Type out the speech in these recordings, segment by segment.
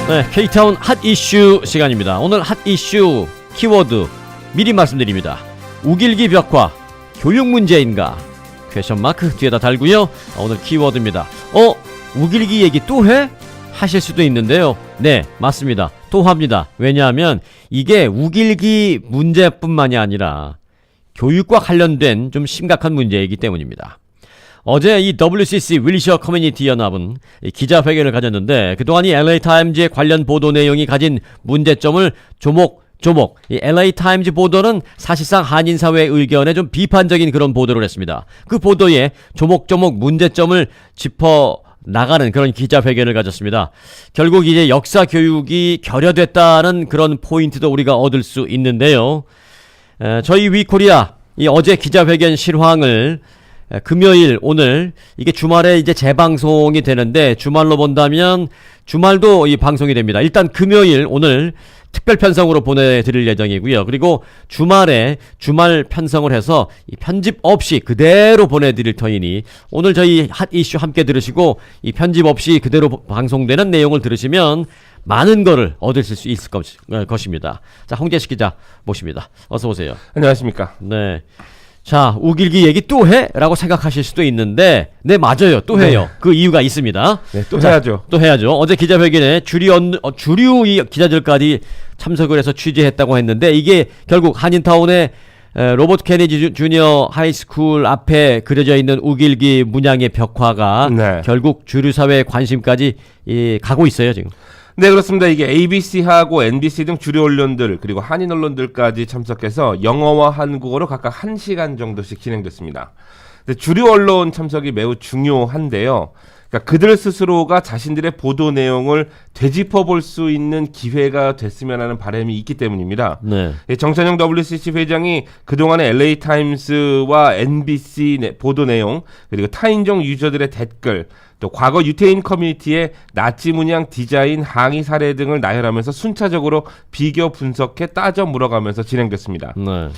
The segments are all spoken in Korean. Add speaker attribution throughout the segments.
Speaker 1: 네, K-타운 핫 이슈 시간입니다. 오늘 핫 이슈 키워드 미리 말씀드립니다. 우길기 벽화 교육 문제인가? 퀘션 마크 뒤에다 달고요. 오늘 키워드입니다. 우길기 얘기 또 해? 하실 수도 있는데요. 네, 맞습니다. 또 합니다. 왜냐하면 이게 우길기 문제뿐만이 아니라 교육과 관련된 좀 심각한 문제이기 때문입니다. 어제 이 WCC 윌리셔 커뮤니티 연합은 기자회견을 가졌는데 그동안 이 LA타임즈의 관련 보도 내용이 가진 문제점을 조목조목 이 LA타임즈 보도는 사실상 한인사회의 의견에 좀 비판적인 그런 보도를 했습니다. 그 보도에 조목조목 문제점을 짚어 나가는 그런 기자회견을 가졌습니다. 결국 이제 역사 교육이 결여됐다는 그런 포인트도 우리가 얻을 수 있는데요. 저희 위코리아 이 어제 기자회견 실황을 금요일 오늘 이게 주말에 이제 재방송이 되는데 주말로 본다면 주말도 이 방송이 됩니다. 일단 금요일 오늘 특별 편성으로 보내드릴 예정이고요. 그리고 주말에 주말 편성을 해서 이 편집 없이 그대로 보내드릴 터이니 오늘 저희 핫 이슈 함께 들으시고 이 편집 없이 그대로 방송되는 내용을 들으시면 많은 거를 얻으실 수 있을 것입니다. 자, 홍재식 기자 모십니다. 어서 오세요.
Speaker 2: 안녕하십니까.
Speaker 1: 네. 자, 우길기 얘기 또 해? 라고 생각하실 수도 있는데 네, 맞아요. 또 해요. 그 이유가 있습니다.
Speaker 2: 네, 또 해야죠.
Speaker 1: 또 해야죠. 어제 기자회견에 주류 기자들까지 참석을 해서 취재했다고 했는데 이게 결국 한인타운의 로버트 케네디 주니어 하이스쿨 앞에 그려져 있는 우길기 문양의 벽화가
Speaker 2: 네.
Speaker 1: 결국 주류사회의 관심까지 가고 있어요, 지금.
Speaker 2: 네, 그렇습니다. 이게 ABC하고 NBC 등 주류 언론들 그리고 한인 언론들까지 참석해서 영어와 한국어로 각각 1시간 정도씩 진행됐습니다. 근데 주류 언론 참석이 매우 중요한데요. 그러니까 그들 스스로가 자신들의 보도 내용을 되짚어 볼 수 있는 기회가 됐으면 하는 바람이 있기 때문입니다.
Speaker 1: 네.
Speaker 2: 정찬영 WCC 회장이 그동안의 LA타임스와 NBC 보도 내용 그리고 타인종 유저들의 댓글 또 과거 유태인 커뮤니티의 나치 문양 디자인 항의 사례 등을 나열하면서 순차적으로 비교 분석해 따져 물어가면서 진행됐습니다.
Speaker 1: 네.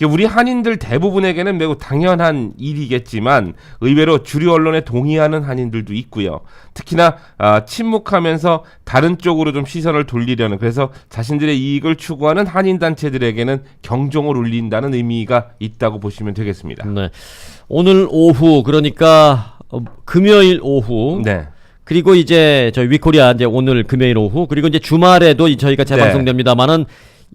Speaker 2: 우리 한인들 대부분에게는 매우 당연한 일이겠지만 의외로 주류 언론에 동의하는 한인들도 있고요. 특히나 침묵하면서 다른 쪽으로 좀 시선을 돌리려는 그래서 자신들의 이익을 추구하는 한인 단체들에게는 경종을 울린다는 의미가 있다고 보시면 되겠습니다.
Speaker 1: 네. 오늘 오후 그러니까 금요일 오후.
Speaker 2: 네.
Speaker 1: 그리고 이제 저희 위코리아 이제 오늘 금요일 오후 그리고 이제 주말에도 저희가 재방송됩니다만은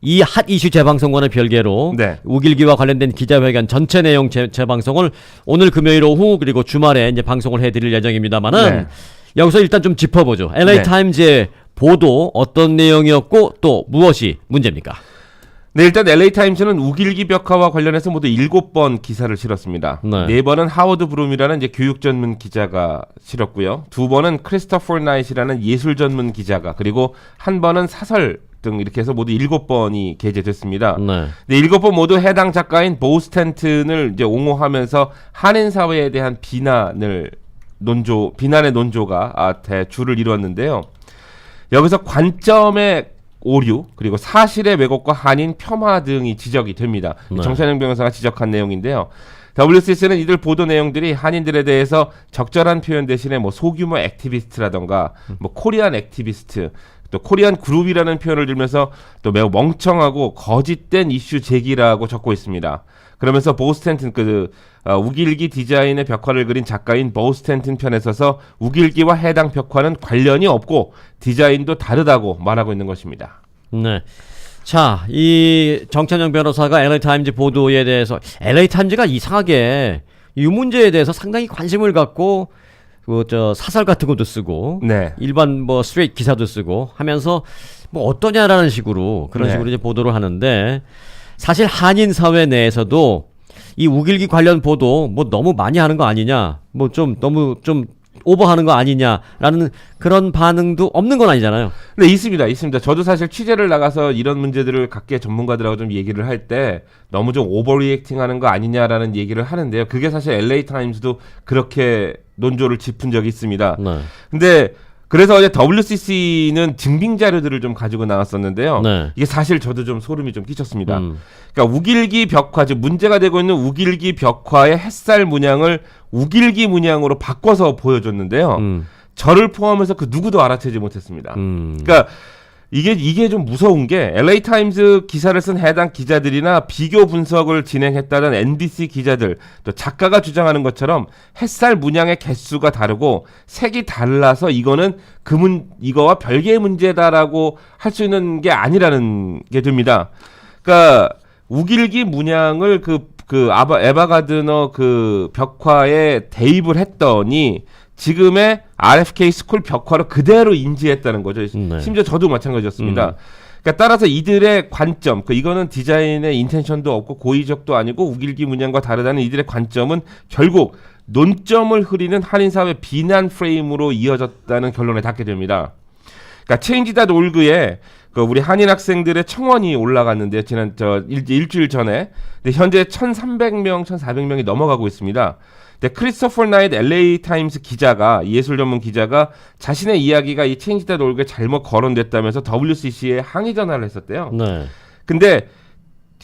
Speaker 1: 이 핫 이슈 재방송과는 별개로
Speaker 2: 네.
Speaker 1: 우길기와 관련된 기자회견 전체 내용 재방송을 오늘 금요일 오후 그리고 주말에 이제 방송을 해드릴 예정입니다만은
Speaker 2: 네.
Speaker 1: 여기서 일단 좀 짚어보죠. LA타임즈의 보도 어떤 내용이었고 또 무엇이 문제입니까?
Speaker 2: 네, 일단 LA타임즈는 우길기 벽화와 관련해서 모두 7번 기사를 실었습니다.
Speaker 1: 네.
Speaker 2: 4번은 하워드 브룸이라는 이제 교육 전문 기자가 실었고요. 2번은 크리스토퍼 나잇이라는 예술 전문 기자가 그리고 1번은 사설 등 이렇게 해서 모두 7번이 게재됐습니다.
Speaker 1: 네.
Speaker 2: 네, 7번 모두 해당 작가인 보 스탠튼을 이제 옹호하면서 한인 사회에 대한 비난의 논조가 대주를 이루었는데요. 여기서 관점의 오류 그리고 사실의 왜곡과 한인 폄하 등이 지적이 됩니다.
Speaker 1: 네.
Speaker 2: 정찬영 변호사가 지적한 내용인데요. WCC는 이들 보도 내용들이 한인들에 대해서 적절한 표현 대신에 소규모 액티비스트라던가 코리안 액티비스트 또 코리안 그룹이라는 표현을 들면서 또 매우 멍청하고 거짓된 이슈 제기라고 적고 있습니다. 그러면서 보 스탠튼 우길기 디자인의 벽화를 그린 작가인 보 스탠튼 편에 서서 우길기와 해당 벽화는 관련이 없고 디자인도 다르다고 말하고 있는 것입니다.
Speaker 1: 네. 자, 이 정찬영 변호사가 LA타임즈 보도에 대해서 LA타임즈가 이상하게 이 문제에 대해서 상당히 관심을 갖고 사설 같은 것도 쓰고
Speaker 2: 네.
Speaker 1: 일반 스트레이트 기사도 쓰고 하면서 어떠냐라는 식으로 그런
Speaker 2: 네.
Speaker 1: 식으로 이제 보도를 하는데 사실 한인 사회 내에서도 이 우길기 관련 보도 너무 많이 하는 거 아니냐, 너무 오버하는 거 아니냐라는 그런 반응도 없는 건 아니잖아요.
Speaker 2: 네, 있습니다. 저도 사실 취재를 나가서 이런 문제들을 각계 전문가들하고 좀 얘기를 할 때 너무 좀 오버리액팅 하는 거 아니냐라는 얘기를 하는데요. 그게 사실 LA타임즈도 그렇게 논조를 짚은 적이 있습니다.
Speaker 1: 네.
Speaker 2: 근데 그래서 어제 WCC는 증빙 자료들을 좀 가지고 나왔었는데요.
Speaker 1: 네.
Speaker 2: 이게 사실 저도 좀 소름이 좀 끼쳤습니다. 그러니까 우길기 벽화, 즉 문제가 되고 있는 우길기 벽화의 햇살 문양을 우길기 문양으로 바꿔서 보여줬는데요. 저를 포함해서 그 누구도 알아채지 못했습니다. 그러니까 이게 좀 무서운 게 LA 타임즈 기사를 쓴 해당 기자들이나 비교 분석을 진행했다는 NBC 기자들 또 작가가 주장하는 것처럼 햇살 문양의 개수가 다르고 색이 달라서 이거는 이거와 별개의 문제다라고 할 수 있는 게 아니라는 게 됩니다. 그러니까 우길기 문양을 에바 가드너 그 벽화에 대입을 했더니 지금의 RFK 스쿨 벽화로 그대로 인지했다는 거죠.
Speaker 1: 네.
Speaker 2: 심지어 저도 마찬가지였습니다. 그러니까 따라서 이들의 관점, 이거는 디자인의 인텐션도 없고 고의적도 아니고 우길기 문양과 다르다는 이들의 관점은 결국 논점을 흐리는 한인사회 비난 프레임으로 이어졌다는 결론에 닿게 됩니다. 그러니까 체인지.org에 우리 한인 학생들의 청원이 올라갔는데 지난 일주일 전에 근데 현재 1,300명, 1,400명이 넘어가고 있습니다. 근데 크리스토퍼 나이트 LA 타임스 기자가 예술 전문 기자가 자신의 이야기가 이 체인지.org에 잘못 거론됐다면서 WCC에 항의 전화를 했었대요.
Speaker 1: 네.
Speaker 2: 근데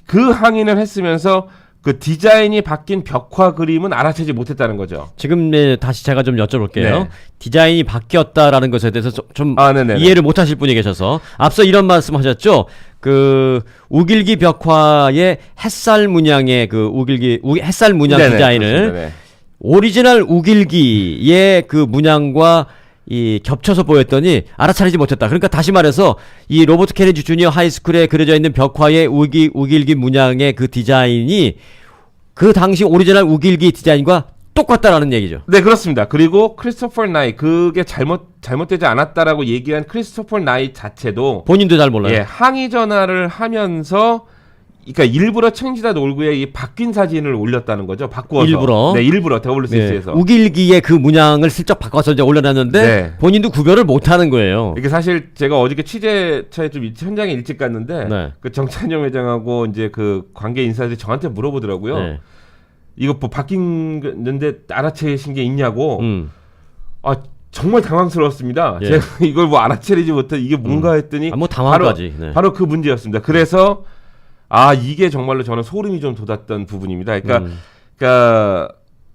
Speaker 2: 그 항의를 했으면서 그 디자인이 바뀐 벽화 그림은 알아채지 못했다는 거죠.
Speaker 1: 지금 다시 제가 좀 여쭤볼게요.
Speaker 2: 네.
Speaker 1: 디자인이 바뀌었다라는 것에 대해서 좀
Speaker 2: 네네네.
Speaker 1: 이해를 못하실 분이 계셔서 앞서 이런 말씀하셨죠. 그 우길기 벽화의 햇살 문양의 햇살 문양
Speaker 2: 네네,
Speaker 1: 디자인을
Speaker 2: 그렇습니다. 네.
Speaker 1: 오리지널 우길기의 그 문양과 이 겹쳐서 보였더니 알아차리지 못했다. 그러니까 다시 말해서 이 로버트 케네디 주니어 하이스쿨에 그려져 있는 벽화의 우길기 문양의 그 디자인이 그 당시 오리지널 우길기 디자인과 똑같다라는 얘기죠.
Speaker 2: 네, 그렇습니다. 그리고 크리스토퍼 나이 그게 잘못되지 않았다라고 얘기한 크리스토퍼 나이 자체도
Speaker 1: 본인도 잘 몰라요.
Speaker 2: 예, 항의 전화를 하면서 그러니까 일부러 체인지.org에 이 바뀐 사진을 올렸다는 거죠. 바꾸어서.
Speaker 1: 일부러?
Speaker 2: 네, 일부러 WCC에서.
Speaker 1: 네. 우길기의 그 문양을 슬쩍 바꿔서 이제 올려놨는데
Speaker 2: 네.
Speaker 1: 본인도 구별을 못하는 거예요.
Speaker 2: 이게 사실 제가 어저께 취재차에 좀 현장에 일찍 갔는데
Speaker 1: 네.
Speaker 2: 그 정찬영 회장하고 이제 그 관계 인사들이 저한테 물어보더라고요.
Speaker 1: 네.
Speaker 2: 이거 뭐 바뀌는데 알아채신 게 있냐고. 아 정말 당황스러웠습니다.
Speaker 1: 예.
Speaker 2: 제가 이걸 뭐 알아채리지 못해 이게 뭔가 했더니
Speaker 1: 뭐 당황까지.
Speaker 2: 바로 그 문제였습니다. 그래서 이게 정말로 저는 소름이 좀 돋았던 부분입니다. 그러니까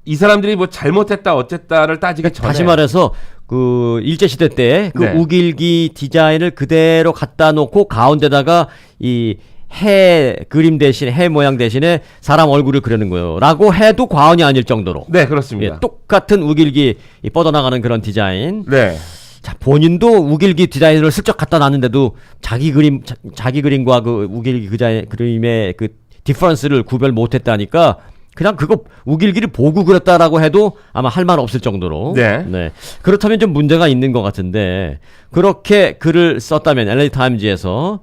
Speaker 2: 이 사람들이 뭐 잘못했다 어쨌다를 따지기 전에
Speaker 1: 다시 말해서 그 일제 시대 때 그
Speaker 2: 네.
Speaker 1: 우길기 디자인을 그대로 갖다 놓고 가운데다가 이 해 그림 대신에 해 모양 대신에 사람 얼굴을 그리는 거요라고 해도 과언이 아닐 정도로
Speaker 2: 네 그렇습니다.
Speaker 1: 예, 똑같은 우길기 이 뻗어나가는 그런 디자인.
Speaker 2: 네.
Speaker 1: 자, 본인도 우길기 디자인을 슬쩍 갖다 놨는데도 자기 그림과 그 우길기 그림의 그 디퍼런스를 구별 못했다니까 그냥 그거 우길기를 보고 그렸다라고 해도 아마 할 말 없을 정도로.
Speaker 2: 네.
Speaker 1: 그렇다면 좀 문제가 있는 것 같은데 그렇게 글을 썼다면 LA 타임즈에서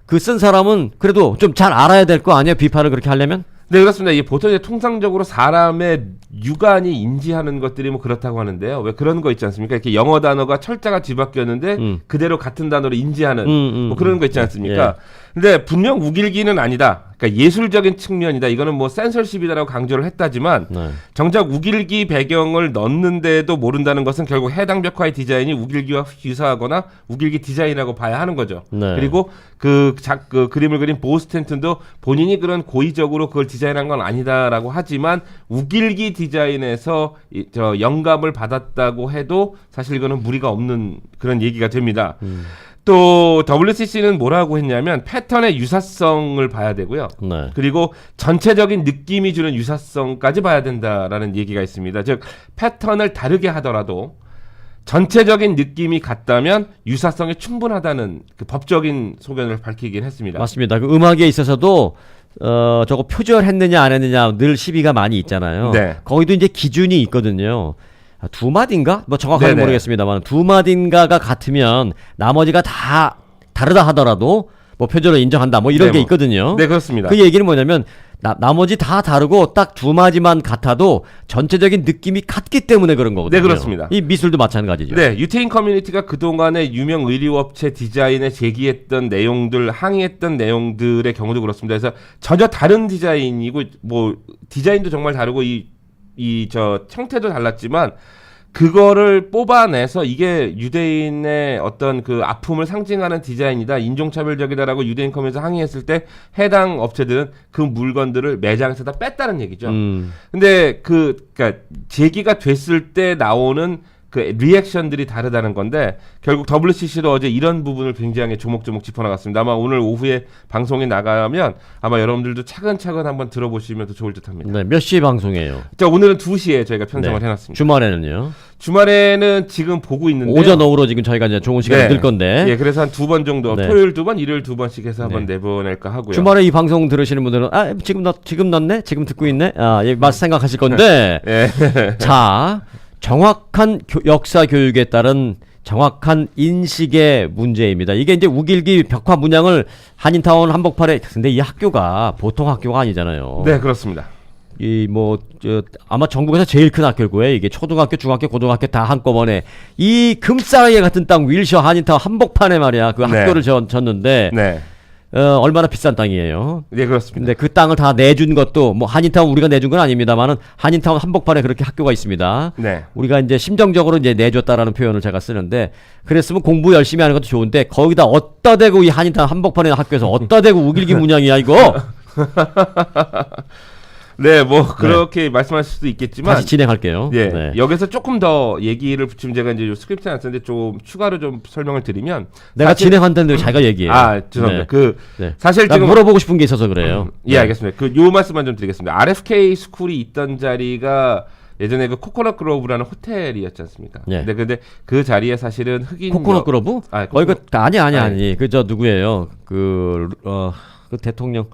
Speaker 1: 그 쓴 사람은 그래도 좀 잘 알아야 될 거 아니에요? 비판을 그렇게 하려면?
Speaker 2: 네 그렇습니다. 이게 보통 이제 통상적으로 사람의 육안이 인지하는 것들이 뭐 그렇다고 하는데요. 왜 그런 거 있지 않습니까? 이렇게 영어 단어가 철자가 뒤바뀌었는데 그대로 같은 단어로 인지하는 뭐 그런 거 있지 않습니까? 근데 분명 우길기는 아니다. 그러니까 예술적인 측면이다. 이거는 뭐 센서십이다라고 강조를 했다지만
Speaker 1: 네.
Speaker 2: 정작 우길기 배경을 넣는데도 모른다는 것은 결국 해당 벽화의 디자인이 우길기와 유사하거나 우길기 디자인이라고 봐야 하는 거죠.
Speaker 1: 네.
Speaker 2: 그리고 그 그림을 그린 보 스탠튼도 본인이 그런 고의적으로 그걸 디자인한 건 아니다라고 하지만 우길기 디자인에서 저 영감을 받았다고 해도 사실 이거는 무리가 없는 그런 얘기가 됩니다. 또 WCC는 뭐라고 했냐면 패턴의 유사성을 봐야 되고요.
Speaker 1: 네.
Speaker 2: 그리고 전체적인 느낌이 주는 유사성까지 봐야 된다라는 얘기가 있습니다. 즉 패턴을 다르게 하더라도 전체적인 느낌이 같다면 유사성이 충분하다는 그 법적인 소견을 밝히긴 했습니다.
Speaker 1: 맞습니다. 그 음악에 있어서도 저거 표절했느냐 안 했느냐 늘 시비가 많이 있잖아요.
Speaker 2: 네.
Speaker 1: 거기도 이제 기준이 있거든요. 두 마디인가? 뭐 정확하게
Speaker 2: 네네.
Speaker 1: 모르겠습니다만 두 마디인가가 같으면 나머지가 다 다르다 하더라도 뭐 표절을 인정한다 뭐 이런
Speaker 2: 네,
Speaker 1: 게 있거든요.
Speaker 2: 네 그렇습니다.
Speaker 1: 그 얘기는 뭐냐면 나머지 다 다르고 딱 두 마디만 같아도 전체적인 느낌이 같기 때문에 그런 거거든요.
Speaker 2: 네, 그렇습니다.
Speaker 1: 이 미술도 마찬가지죠.
Speaker 2: 네, 유태인 커뮤니티가 그동안의 유명 의류업체 디자인에 제기했던 내용들, 항의했던 내용들의 경우도 그렇습니다. 그래서 전혀 다른 디자인이고, 뭐, 디자인도 정말 다르고, 형태도 달랐지만, 그거를 뽑아내서 이게 유대인의 어떤 그 아픔을 상징하는 디자인이다, 인종차별적이다라고 유대인 커뮤니티에서 항의했을 때 해당 업체들은 그 물건들을 매장에서 다 뺐다는 얘기죠. 근데 그러니까 제기가 됐을 때 나오는 그 리액션들이 다르다는 건데 결국 WCC도 어제 이런 부분을 굉장히 조목조목 짚어나갔습니다. 아마 오늘 오후에 방송에 나가면 아마 여러분들도 차근차근 한번 들어보시면 더 좋을 듯합니다.
Speaker 1: 네, 몇 시 방송이에요?
Speaker 2: 자, 오늘은 2시에 저희가 편성을
Speaker 1: 네.
Speaker 2: 해놨습니다.
Speaker 1: 주말에는요?
Speaker 2: 주말에는 지금 보고 있는데
Speaker 1: 오전 오후로 지금 저희가 이제 좋은 시간을 늘 건데
Speaker 2: 예, 그래서 한 2번 정도
Speaker 1: 네.
Speaker 2: 토요일 2번, 일요일 2번씩 해서 한번
Speaker 1: 네.
Speaker 2: 내보낼까 하고요.
Speaker 1: 주말에 이 방송 들으시는 분들은 지금 넣네? 지금 듣고 있네? 생각하실 건데
Speaker 2: 예.
Speaker 1: 자, 정확한 역사 교육에 따른 정확한 인식의 문제입니다. 이게 이제 우길기 벽화 문양을 한인타운 한복판에 근데 이 학교가 보통 학교가 아니잖아요.
Speaker 2: 네, 그렇습니다.
Speaker 1: 아마 전국에서 제일 큰 학교일 거예요. 이게 초등학교, 중학교, 고등학교 다 한꺼번에 이 금싸라기 같은 땅 윌셔 한인타운 한복판에 말이야. 그
Speaker 2: 네.
Speaker 1: 학교를 졌는데
Speaker 2: 네.
Speaker 1: 얼마나 비싼 땅이에요.
Speaker 2: 네, 그렇습니다.
Speaker 1: 근데 그 땅을 다 내준 것도 뭐 한인타운 우리가 내준 건 아닙니다만은 한인타운 한복판에 그렇게 학교가 있습니다.
Speaker 2: 네.
Speaker 1: 우리가 이제 심정적으로 이제 내줬다라는 표현을 제가 쓰는데 그랬으면 공부 열심히 하는 것도 좋은데 거기다 어디다 대고 이 한인타운 한복판에 학교에서 어디다 대고 우길기 문양이야 이거.
Speaker 2: 네, 뭐 그렇게 말씀하실 수도 있겠지만
Speaker 1: 다시 진행할게요.
Speaker 2: 예,
Speaker 1: 네.
Speaker 2: 여기서 조금 더 얘기를 붙이면 제가 이제 스크립트에 안 썼는데 좀 추가로 좀 설명을 드리면
Speaker 1: 내가
Speaker 2: 사실-
Speaker 1: 진행한다는데 자기가 얘기해요.
Speaker 2: 아, 죄송합니다.
Speaker 1: 네. 네.
Speaker 2: 사실
Speaker 1: 나
Speaker 2: 지금
Speaker 1: 물어보고 싶은 게 있어서 그래요.
Speaker 2: 예,
Speaker 1: 네.
Speaker 2: 알겠습니다. 요 말씀만 좀 드리겠습니다. RFK 스쿨이 있던 자리가 예전에 그 코코넛 그로브라는 호텔이었지 않습니까?
Speaker 1: 예.
Speaker 2: 근데 그 자리에 사실은 흑인
Speaker 1: 코코넛 그로브?
Speaker 2: 코코넛-
Speaker 1: 이거 아니. 그 저 누구예요? 그 대통령.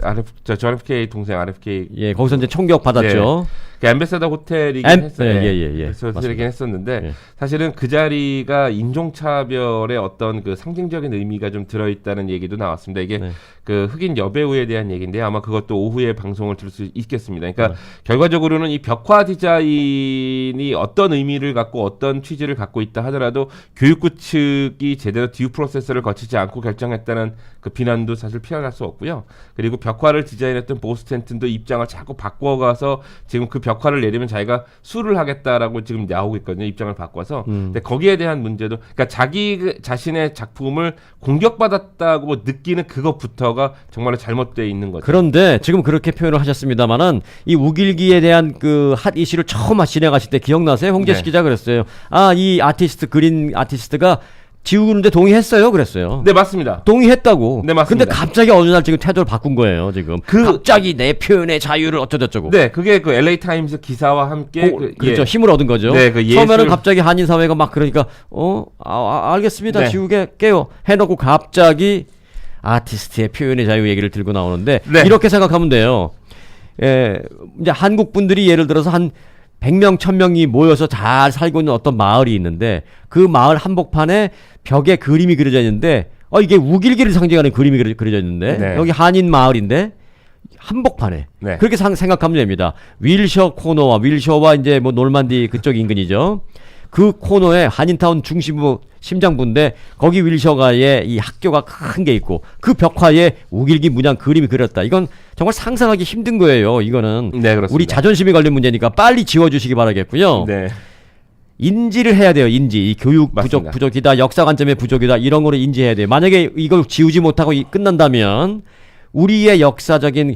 Speaker 2: RFK 동생 RFK
Speaker 1: 예, 거기서 이제 총격 받았죠.
Speaker 2: 그 엠베서더 호텔이긴 했어요.
Speaker 1: 예.
Speaker 2: 호텔이긴 했었는데
Speaker 1: 예.
Speaker 2: 사실은 그 자리가 인종차별의 어떤 그 상징적인 의미가 좀 들어있다는 얘기도 나왔습니다. 이게
Speaker 1: 네.
Speaker 2: 그 흑인 여배우에 대한 얘기인데요. 아마 그것도 오후에 방송을 들을 수 있겠습니다. 그러니까 결과적으로는 이 벽화 디자인이 어떤 의미를 갖고 어떤 취지를 갖고 있다 하더라도 교육부 측이 제대로 듀 프로세스를 거치지 않고 결정했다는 그 비난도 사실 피할 수 없고요. 그리고 벽화를 디자인했던 보스텐튼도 입장을 자꾸 바꿔가서 지금 그 벽화를 내리면 자기가 수를 하겠다라고 지금 나오고 있거든요. 입장을 바꿔서. 근데 거기에 대한 문제도 그러니까 자기 자신의 작품을 공격받았다고 느끼는 그것부터가 정말로 잘못되어 있는 거죠.
Speaker 1: 그런데 지금 그렇게 표현을 하셨습니다만은 이 우길기에 대한 그 핫 이슈를 처음 진행하실 때 기억나세요? 홍재식
Speaker 2: 네.
Speaker 1: 기자 그랬어요. 이 그린 아티스트가 지우는데 동의했어요. 그랬어요.
Speaker 2: 네, 맞습니다.
Speaker 1: 동의했다고.
Speaker 2: 네, 맞습니다.
Speaker 1: 근데 갑자기 어느 날 지금 태도를 바꾼 거예요. 지금 갑자기 내 표현의 자유를 어쩌고저쩌고.
Speaker 2: 네, 그게 그 LA 타임스 기사와 함께
Speaker 1: 그렇죠. 힘을 얻은 거죠.
Speaker 2: 네, 그 예술-
Speaker 1: 처음에는 갑자기 한인 사회가 막 그러니까 알겠습니다.
Speaker 2: 네.
Speaker 1: 지우게요. 해놓고 갑자기 아티스트의 표현의 자유 얘기를 들고 나오는데
Speaker 2: 네.
Speaker 1: 이렇게 생각하면 돼요. 이제 한국 분들이 예를 들어서 한 100명, 1000명이 모여서 잘 살고 있는 어떤 마을이 있는데 그 마을 한복판에 벽에 그림이 그려져 있는데 이게 우길기를 상징하는 그림이 그려져 있는데
Speaker 2: 네.
Speaker 1: 여기 한인 마을인데 한복판에
Speaker 2: 네.
Speaker 1: 그렇게 생각하면 됩니다. 윌셔와 이제 뭐 놀만디 그쪽 인근이죠. 그 코너에 한인타운 중심부 심장부인데 거기 윌셔가에 이 학교가 큰 게 있고 그 벽화에 우길기 문양 그림이 그렸다. 이건 정말 상상하기 힘든 거예요. 이거는
Speaker 2: 네, 그렇습니다.
Speaker 1: 우리 자존심이 걸린 문제니까 빨리 지워주시기 바라겠고요.
Speaker 2: 네.
Speaker 1: 인지를 해야 돼요. 이 교육
Speaker 2: 맞습니다.
Speaker 1: 부족이다, 역사 관점의 부족이다 이런 거를 인지해야 돼요. 만약에 이걸 지우지 못하고 끝난다면 우리의 역사적인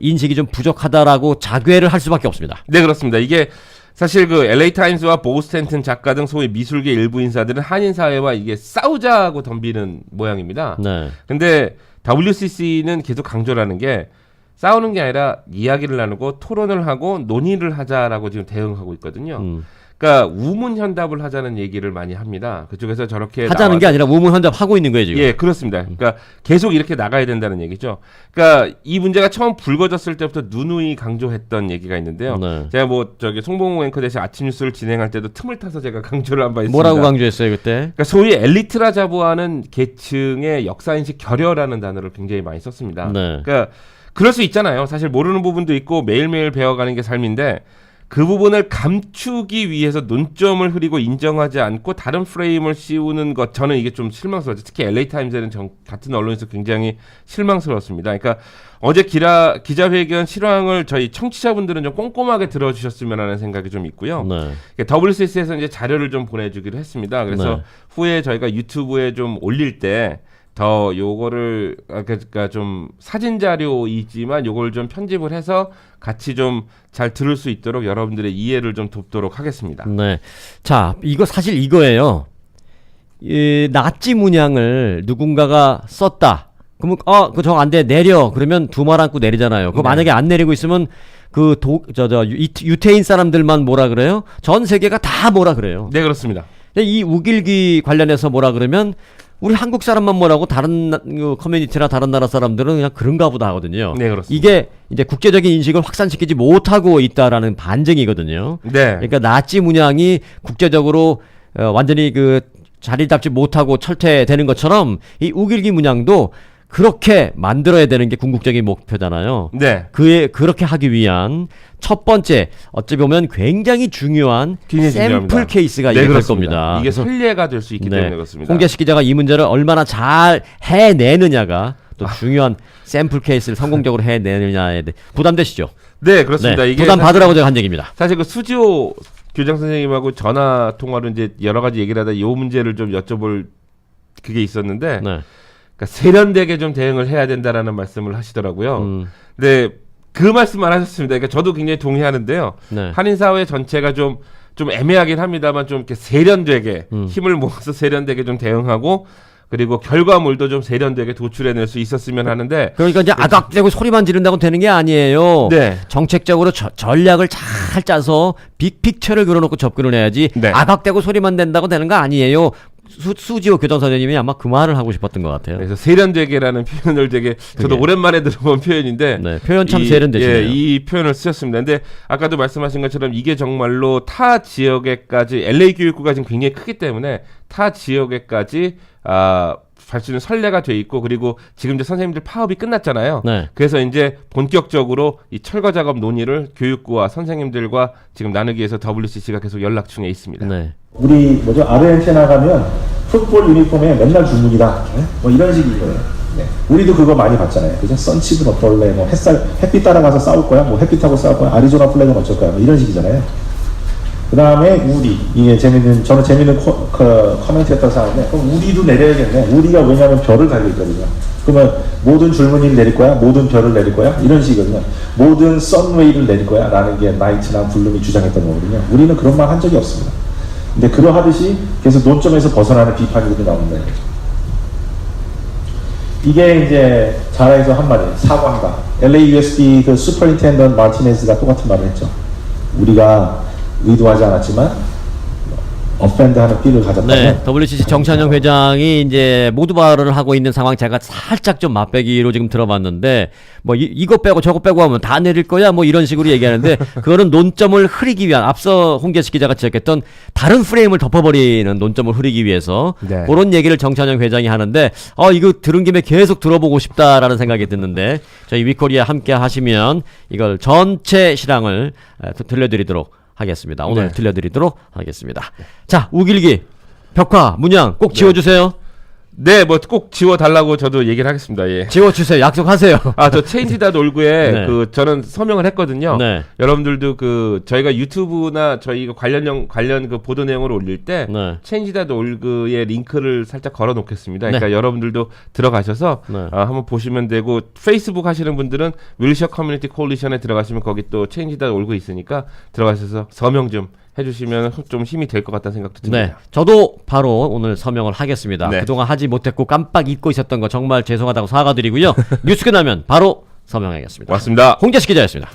Speaker 1: 인식이 좀 부족하다라고 자괴를 할 수밖에 없습니다.
Speaker 2: 네, 그렇습니다. 이게 사실 그 LA 타임스와 보스텐튼 작가 등 소위 미술계 일부 인사들은 한인 사회와 이게 싸우자고 덤비는 모양입니다.
Speaker 1: 네.
Speaker 2: 근데 WCC는 계속 강조를 하는 게 싸우는 게 아니라 이야기를 나누고 토론을 하고 논의를 하자라고 지금 대응하고 있거든요. 그러니까 우문현답을 하자는 얘기를 많이 합니다. 그쪽에서 저렇게
Speaker 1: 하자는 게 아니라 우문현답 하고 있는 거예요 지금.
Speaker 2: 예, 그렇습니다. 그러니까 계속 이렇게 나가야 된다는 얘기죠. 그러니까 이 문제가 처음 불거졌을 때부터 누누이 강조했던 얘기가 있는데요.
Speaker 1: 네.
Speaker 2: 제가 뭐 송봉호 앵커 대신 아침 뉴스를 진행할 때도 틈을 타서 제가 강조를 한 바 있습니다.
Speaker 1: 뭐라고 강조했어요 그때?
Speaker 2: 그러니까 소위 엘리트라 자부하는 계층의 역사인식 결여라는 단어를 굉장히 많이 썼습니다.
Speaker 1: 네.
Speaker 2: 그러니까 그럴 수 있잖아요. 사실 모르는 부분도 있고 매일매일 배워가는 게 삶인데 그 부분을 감추기 위해서 논점을 흐리고 인정하지 않고 다른 프레임을 씌우는 것 저는 이게 좀 실망스러웠죠. 특히 LA 타임즈는 같은 언론에서 굉장히 실망스러웠습니다. 그러니까 어제 기자회견 실황을 저희 청취자분들은 좀 꼼꼼하게 들어주셨으면 하는 생각이 좀 있고요.
Speaker 1: 네.
Speaker 2: WCC에서 이제 자료를 좀 보내주기로 했습니다. 그래서
Speaker 1: 네.
Speaker 2: 후에 저희가 유튜브에 좀 올릴 때 더 요거를 그러니까 좀 사진 자료이지만 요걸 좀 편집을 해서 같이 좀 잘 들을 수 있도록 여러분들의 이해를 좀 돕도록 하겠습니다.
Speaker 1: 네. 자, 이거 사실 이거예요. 이 나치 문양을 누군가가 썼다. 그러면 그저 안 돼. 내려. 그러면 두 말 안고 내리잖아요. 그거
Speaker 2: 네.
Speaker 1: 만약에 안 내리고 있으면 그 유태인 사람들만 뭐라 그래요? 전 세계가 다 뭐라 그래요.
Speaker 2: 네, 그렇습니다.
Speaker 1: 이 우길기 관련해서 뭐라 그러면 우리 한국 사람만 뭐라고 다른 커뮤니티나 다른 나라 사람들은 그냥 그런가 보다 하거든요.
Speaker 2: 네, 그렇습니다.
Speaker 1: 이게 이제 국제적인 인식을 확산시키지 못하고 있다라는 반증이거든요.
Speaker 2: 네.
Speaker 1: 그러니까 나치 문양이 국제적으로 완전히 그 자리 잡지 못하고 철퇴되는 것처럼 이 우길기 문양도 그렇게 만들어야 되는 게 궁극적인 목표잖아요.
Speaker 2: 네.
Speaker 1: 그렇게 하기 위한 첫 번째 어찌 보면 굉장히 중요한
Speaker 2: 굉장히
Speaker 1: 샘플
Speaker 2: 중요합니다.
Speaker 1: 케이스가
Speaker 2: 네,
Speaker 1: 이게 될
Speaker 2: 그렇습니다.
Speaker 1: 겁니다.
Speaker 2: 이게 선례가 될 수 있기
Speaker 1: 네.
Speaker 2: 때문에 그렇습니다.
Speaker 1: 홍재식 기자가 이 문제를 얼마나 잘 해내느냐가 또 중요한 샘플 케이스를 성공적으로 해내느냐에 대해 부담되시죠?
Speaker 2: 네, 그렇습니다.
Speaker 1: 네,
Speaker 2: 이게
Speaker 1: 부담 받으라고 제가 한 얘기입니다.
Speaker 2: 사실 그 수지호 교장 선생님하고 전화 통화로 이제 여러 가지 얘기를 하다 이 문제를 좀 여쭤볼 그게 있었는데
Speaker 1: 네.
Speaker 2: 그러니까 세련되게 좀 대응을 해야 된다라는 말씀을 하시더라고요. 근데 그 말씀만 하셨습니다. 그러니까 저도 굉장히 동의하는데요.
Speaker 1: 네.
Speaker 2: 한인 사회 전체가 좀 애매하긴 합니다만 좀 이렇게 세련되게 힘을 모아서 세련되게 좀 대응하고 그리고 결과물도 좀 세련되게 도출해낼 수 있었으면 하는데
Speaker 1: 그러니까 이제 아각대고 소리만 지른다고 되는 게 아니에요.
Speaker 2: 네.
Speaker 1: 정책적으로 전략을 잘 짜서 빅픽처를 그려놓고 접근을 해야지
Speaker 2: 네.
Speaker 1: 아각대고 소리만 된다고 되는 거 아니에요. 수지호 교장 선생님이 아마 그 말을 하고 싶었던 것 같아요.
Speaker 2: 그래서 세련되게라는 표현을 되게 저도
Speaker 1: 그게.
Speaker 2: 오랜만에 들어본 표현인데
Speaker 1: 네, 표현 참 세련되시네요.
Speaker 2: 예, 이 표현을 쓰셨습니다. 근데 아까도 말씀하신 것처럼 이게 정말로 타 지역에까지 LA 교육구가 지금 굉장히 크기 때문에 타 지역에까지 갈 수 있는 선례가 돼 있고 그리고 지금 이제 선생님들 파업이 끝났잖아요.
Speaker 1: 네.
Speaker 2: 그래서 이제 본격적으로 이 철거 작업 논의를 교육부와 선생님들과 지금 나누기 위해서 WCC가 계속 연락 중에 있습니다.
Speaker 1: 네.
Speaker 3: 우리 아르헨티나 가면 풋볼 유니폼에 맨날 중국이다. 네? 뭐 이런 식인 거예요. 네. 우리도 그거 많이 봤잖아요. 그죠? 선칩은 어떨래? 뭐 햇빛 따라가서 싸울 거야? 뭐 햇빛하고 싸울 거야? 아리조나 플래그는 어쩔 거야? 뭐 이런 식이잖아요. 그 다음에 우리. 이게 저는 재밌는 커멘트였다고 생각하는데, 그럼 우리도 내려야겠네. 우리가 왜냐면 별을 달고 있거든요. 그러면 모든 줄무늬를 내릴 거야? 모든 별을 내릴 거야? 이런 식이거든요. 모든 선웨이를 내릴 거야? 라는 게 나이트나 블룸이 주장했던 거거든요. 우리는 그런 말 한 적이 없습니다. 근데 그러하듯이 계속 논점에서 벗어나는 비판이 나옵니다. 이게 이제 자라에서 한 말이에요. 사과한다. LAUSD 그 슈퍼인텐던트 마티네즈가 똑같은 말을 했죠. 우리가 의도하지 않았지만 어펜드하는 삐를 가졌다면.
Speaker 1: 네, WCC 정찬영 회장이 이제 모두 발언을 하고 있는 상황 제가 살짝 좀 맛배기로 지금 들어봤는데 뭐 이거 빼고 저거 빼고 하면 다 내릴 거야 뭐 이런 식으로 얘기하는데 그거는 논점을 흐리기 위한 앞서 홍재식 기자가 지적했던 다른 프레임을 덮어버리는 논점을 흐리기 위해서
Speaker 2: 네.
Speaker 1: 그런 얘기를 정찬영 회장이 하는데 이거 들은 김에 계속 들어보고 싶다라는 생각이 드는데 저희 위코리아 함께 하시면 이걸 전체 실황을 들려드리도록 하겠습니다. 오늘
Speaker 2: 네.
Speaker 1: 들려드리도록 하겠습니다. 자, 우길기, 벽화, 문양 꼭 지워주세요.
Speaker 2: 네, 뭐 꼭 지워달라고 저도 얘기를 하겠습니다. 예.
Speaker 1: 지워주세요. 약속하세요.
Speaker 2: 저 체인지닷올그에
Speaker 1: 네.
Speaker 2: 그 저는 서명을 했거든요.
Speaker 1: 네.
Speaker 2: 여러분들도 그 저희가 유튜브나 저희가 관련 그 보도 내용을 올릴 때
Speaker 1: 네.
Speaker 2: 체인지닷올그의 링크를 살짝 걸어 놓겠습니다. 그러니까
Speaker 1: 네.
Speaker 2: 여러분들도 들어가셔서
Speaker 1: 네.
Speaker 2: 한번 보시면 되고 페이스북 하시는 분들은 윌셔 커뮤니티 콜리션에 들어가시면 거기 또 체인지닷올그 있으니까 들어가셔서 서명 좀 해주시면 좀 힘이 될 것 같다는 생각도 듭니다.
Speaker 1: 네, 저도 바로 오늘 서명을 하겠습니다.
Speaker 2: 네.
Speaker 1: 그동안 하지 못했고 깜빡 잊고 있었던 거 정말 죄송하다고 사과드리고요. 뉴스 끝나면 바로 서명하겠습니다.
Speaker 2: 고맙습니다.
Speaker 1: 홍재식 기자였습니다.